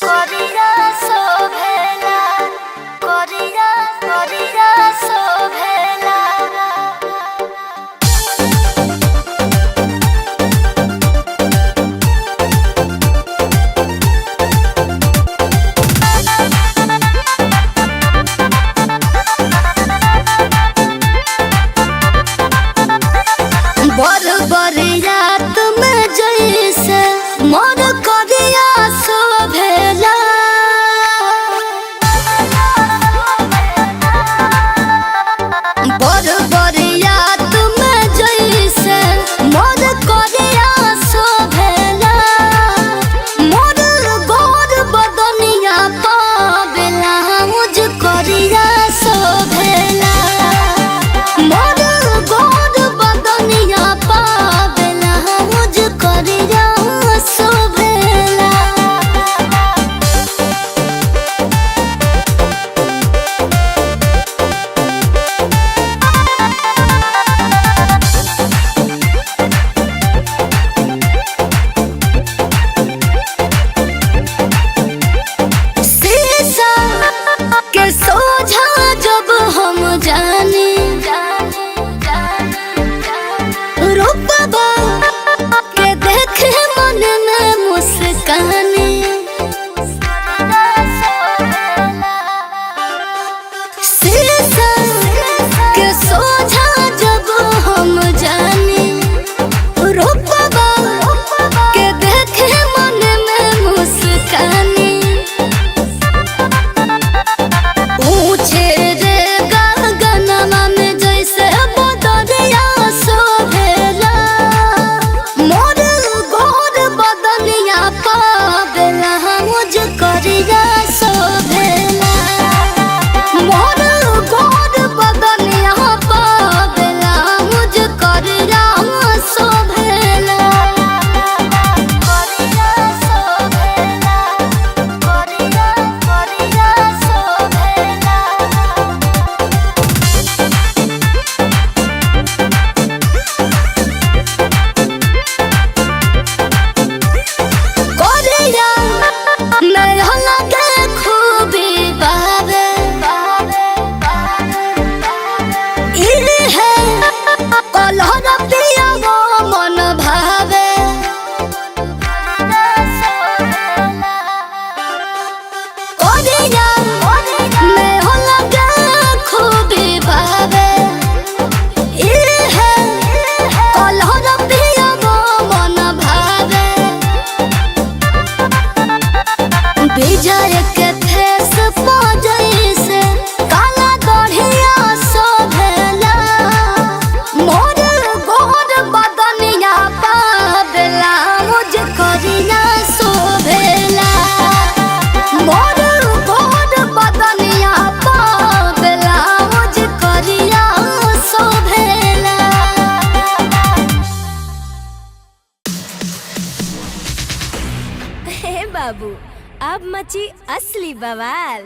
করিয়া শোভেলা করিয়া করিয়া শোভেলা बर बरियात में जैसे मोर करिया शोभेला बर बरियात में जैसे मोर करिया शोभेला मोर गोर बदनिया पावेला मुझ करिया शोभेला मोर गोर बदनिया पावेला मुझ करिया शोभेला शीशा के सोझा जब हम जानी रूपबा के देखे मन में मुस्कानी शीशा के सोझा जब हम जानी रूपबा के देखे मन में मुस्कानी ऊंचे रे गगनमा में जैसे बदरिया शोभेला मोर गोर बदनिया पावेला मुझ करिया शोभेला मोर गोर बदनिया पावेला मुझ करिया शोभेला करिया शोभेला करिया करिया शोभेला करिया नया लगे खूबी बावे इहे है कलहर पिया वो मन भावे करिया नया लगे खूबी बावे इहे है कलहर पिया वो मन भावे विजय के फेस जैसे काला गढ़िया शोभेला मोर गोर बदनिया पावेला मुझ करिया शोभेला मोर गोर बदनिया पावेला मुझ करिया शोभेला। हे बाबू, अब मची असली बवाल।